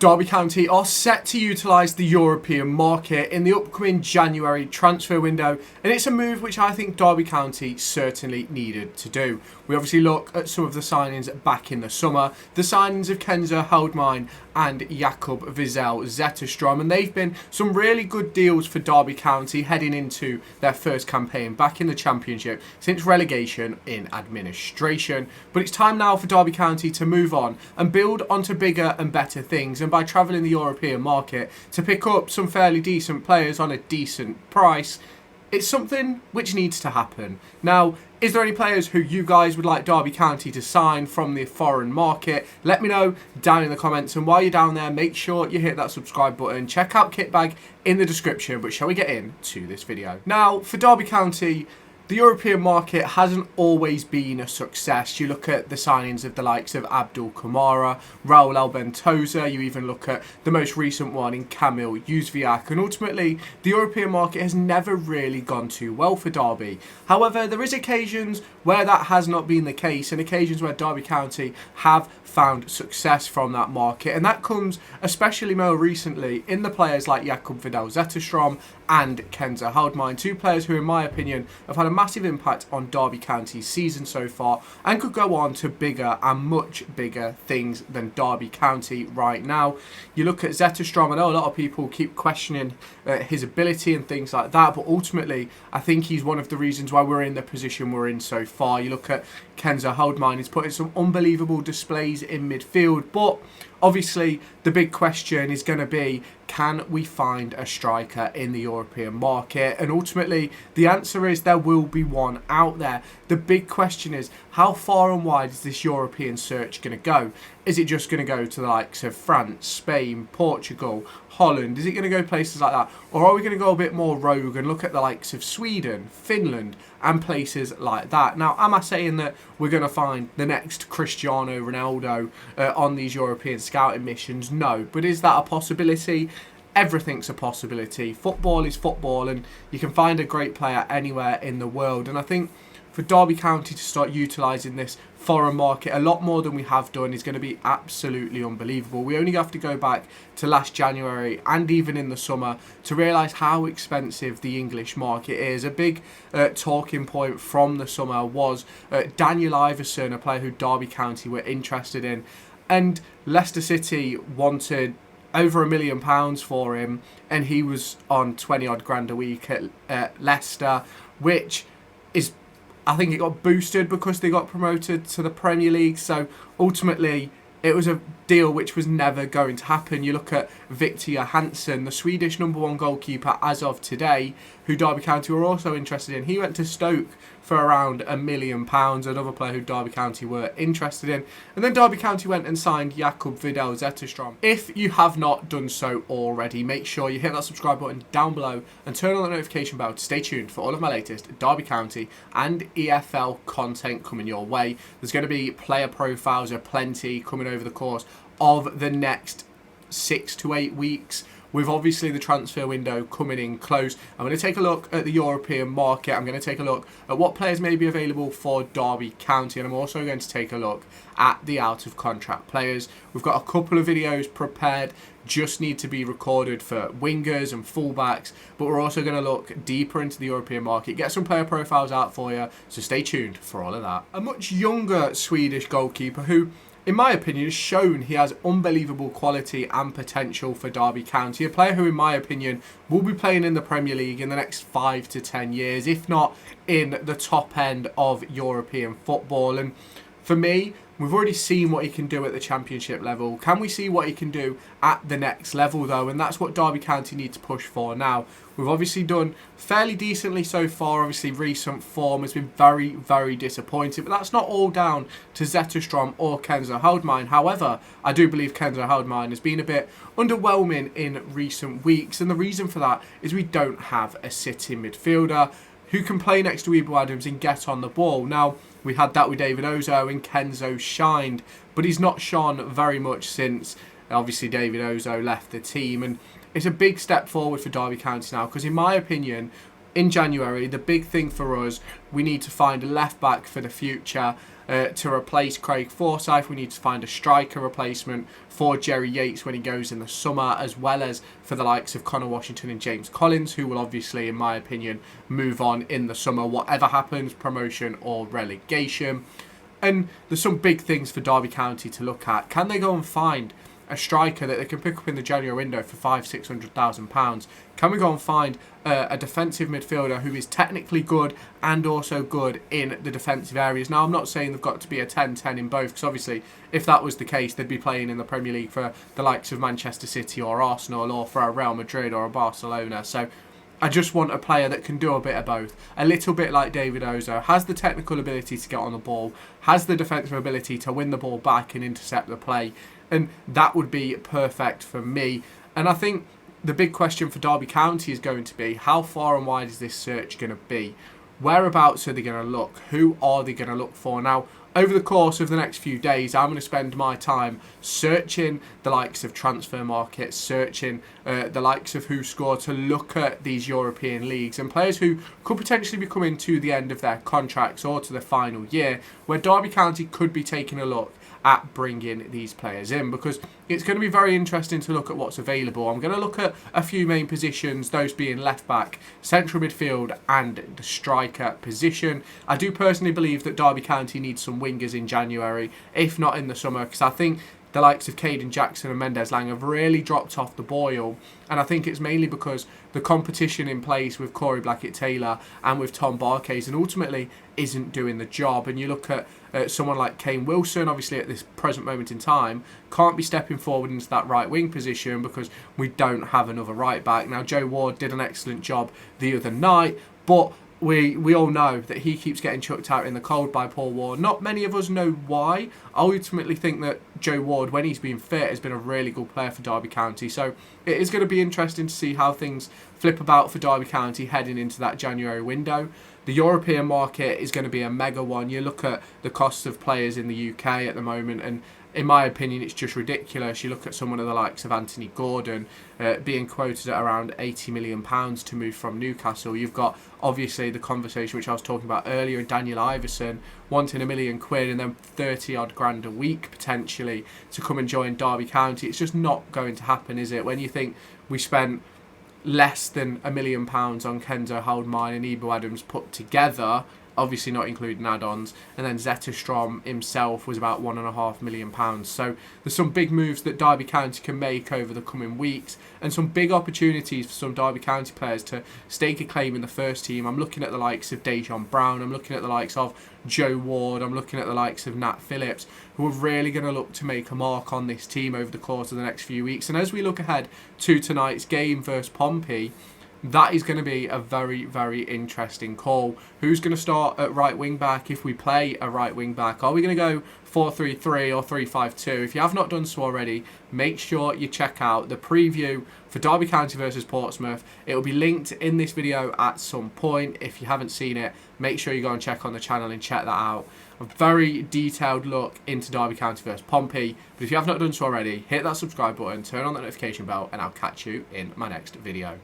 Derby County are set to utilise the European market in the upcoming January transfer window, and it's a move which I think Derby County certainly needed to do. We obviously look at some of the signings back in the summer, the signings of Kenzo, Goudmijn and Widell, Zetterstrom, and they've been some really good deals for Derby County heading into their first campaign back in the Championship since relegation in administration. But it's time now for Derby County to move on and build onto bigger and better things, and by travelling the European market to pick up some fairly decent players on a decent price, it's something which needs to happen. Now, is there any players who you guys would like Derby County to sign from the foreign market? Let me know down in the comments, and while you're down there, make sure you hit that subscribe button. Check out Kitbag in the description, but shall we get into this video? Now, for Derby County, the European market hasn't always been a success. You look at the signings of the likes of Abdul Kamara, Raul Albentosa, you even look at the most recent one in Kamil Yuzviak, and ultimately the European market has never really gone too well for Derby. However, there is occasions where that has not been the case, and occasions where Derby County have found success from that market, and that comes especially more recently in the players like Widell, Zetterstrom and Kenzo, Goudmijn, two players who in my opinion have had a massive impact on Derby County's season so far and could go on to bigger and much bigger things than Derby County right now. You look at Zetterstrom, I know a lot of people keep questioning his ability and things like that, but ultimately I think he's one of the reasons why we're in the position we're in so far. You look at Kenzo, Goudmijn, he's put in some unbelievable displays in midfield, but obviously the big question is going to be, can we find a striker in the European market? And ultimately the answer is there will be one out there. The big question is, how far and wide is this European search going to go? Is it just going to go to the likes of France, Spain, Portugal, Holland? Is it going to go places like that? Or are we going to go a bit more rogue and look at the likes of Sweden, Finland and places like that? Now, am I saying that we're going to find the next Cristiano Ronaldo on these European scouting missions? No. But is that a possibility? Everything's a possibility. Football is football, and you can find a great player anywhere in the world. And I think for Derby County to start utilising this foreign market a lot more than we have done is going to be absolutely unbelievable. We only have to go back to last January and even in the summer to realise how expensive the English market is. A big talking point from the summer was Daniel Iverson, a player who Derby County were interested in, and Leicester City wanted over £1 million for him, and he was on 20 odd grand a week at Leicester, which is, I think it got boosted because they got promoted to the Premier League. So ultimately it was a deal which was never going to happen. You look at Victor Johansson, the Swedish #1 goalkeeper as of today, who Derby County were also interested in. He went to Stoke for around £1 million, another player who Derby County were interested in. And then Derby County went and signed Widell, Zetterstrom. If you have not done so already, make sure you hit that subscribe button down below and turn on the notification bell to stay tuned for all of my latest Derby County and EFL content coming your way. There's going to be player profiles aplenty coming over the course of the next 6 to 8 weeks, with obviously the transfer window coming in close. I'm going to take a look at the European market. I'm going to take a look at what players may be available for Derby County, and I'm also going to take a look at the out of contract players. We've got a couple of videos prepared, just need to be recorded for wingers and fullbacks, but we're also going to look deeper into the European market, get some player profiles out for you, so stay tuned for all of that. A much younger Swedish goalkeeper who, in my opinion, has shown he has unbelievable quality and potential for Derby County. A player who, in my opinion, will be playing in the Premier League in the next 5 to 10 years, if not in the top end of European football. And for me, we've already seen what he can do at the Championship level. Can we see what he can do at the next level, though? And that's what Derby County need to push for now. We've obviously done fairly decently so far. Obviously, recent form has been very, very disappointing. But that's not all down to Zetterstrom or Kenzo, Goudmijn. However, I do believe Kenzo, Goudmijn has been a bit underwhelming in recent weeks. And the reason for that is we don't have a sitting midfielder who can play next to Ebel Adams and get on the ball. Now, we had that with David Ozo, and Kenzo shined, but he's not shone very much since obviously David Ozo left the team. And it's a big step forward for Derby County now, because in my opinion, in January, the big thing for us, we need to find a left back for the future to replace Craig Forsyth. We need to find a striker replacement for Jerry Yates when he goes in the summer, as well as for the likes of Connor Washington and James Collins, who will obviously, in my opinion, move on in the summer, whatever happens, promotion or relegation. And there's some big things for Derby County to look at. Can they go and find a striker that they can pick up in the January window for £500,000-600,000? Can we go and find a defensive midfielder who is technically good and also good in the defensive areas? Now, I'm not saying they've got to be a 10-10 in both, because obviously if that was the case, they'd be playing in the Premier League for the likes of Manchester City or Arsenal, or for a Real Madrid or a Barcelona. So I just want a player that can do a bit of both. A little bit like David Ozo, has the technical ability to get on the ball, has the defensive ability to win the ball back and intercept the play, and that would be perfect for me. And I think the big question for Derby County is going to be, how far and wide is this search going to be? Whereabouts are they going to look? Who are they going to look for? Now, over the course of the next few days, I'm going to spend my time searching the likes of transfer markets, searching the likes of who scored, to look at these European leagues and players who could potentially be coming to the end of their contracts or to the final year, where Derby County could be taking a look at bringing these players in, because it's going to be very interesting to look at what's available. I'm going to look at a few main positions, those being left back, central midfield and the striker position. I do personally believe that Derby County needs some wingers in January, if not in the summer, because I think the likes of Caden Jackson and Mendes Lang have really dropped off the boil, and I think it's mainly because the competition in place with Corey Blackett-Taylor and with Tom Barkes and ultimately isn't doing the job. And you look at someone like Kane Wilson, obviously at this present moment in time, can't be stepping forward into that right wing position because we don't have another right back. Now, Joe Ward did an excellent job the other night, but we all know that he keeps getting chucked out in the cold by Paul Ward. Not many of us know why. I ultimately think that Joe Ward, when he's been fit, has been a really good player for Derby County. So it is going to be interesting to see how things flip about for Derby County heading into that January window. The European market is going to be a mega one. You look at the costs of players in the UK at the moment, and in my opinion, it's just ridiculous. You look at someone of the likes of Anthony Gordon being quoted at around £80 million to move from Newcastle. You've got, obviously, the conversation which I was talking about earlier, Daniel Iverson wanting £1 million and then 30 odd grand a week, potentially, to come and join Derby County. It's just not going to happen, is it? When you think we spent less than £1 million on Kenzo, Goudmijn and Ibu Adams put together, obviously not including add-ons, and then Zetterstrom himself was about £1.5 million. So there's some big moves that Derby County can make over the coming weeks, and some big opportunities for some Derby County players to stake a claim in the first team. I'm looking at the likes of Dejon Brown, I'm looking at the likes of Joe Ward, I'm looking at the likes of Nat Phillips, who are really going to look to make a mark on this team over the course of the next few weeks. And as we look ahead to tonight's game versus Pompey, that is going to be a very, very interesting call. Who's going to start at right wing back if we play a right wing back? Are we going to go 4-3-3 or 3-5-2? If you have not done so already, make sure you check out the preview for Derby County versus Portsmouth. It will be linked in this video at some point. If you haven't seen it, make sure you go and check on the channel and check that out. A very detailed look into Derby County versus Pompey. But if you have not done so already, hit that subscribe button, turn on the notification bell, and I'll catch you in my next video.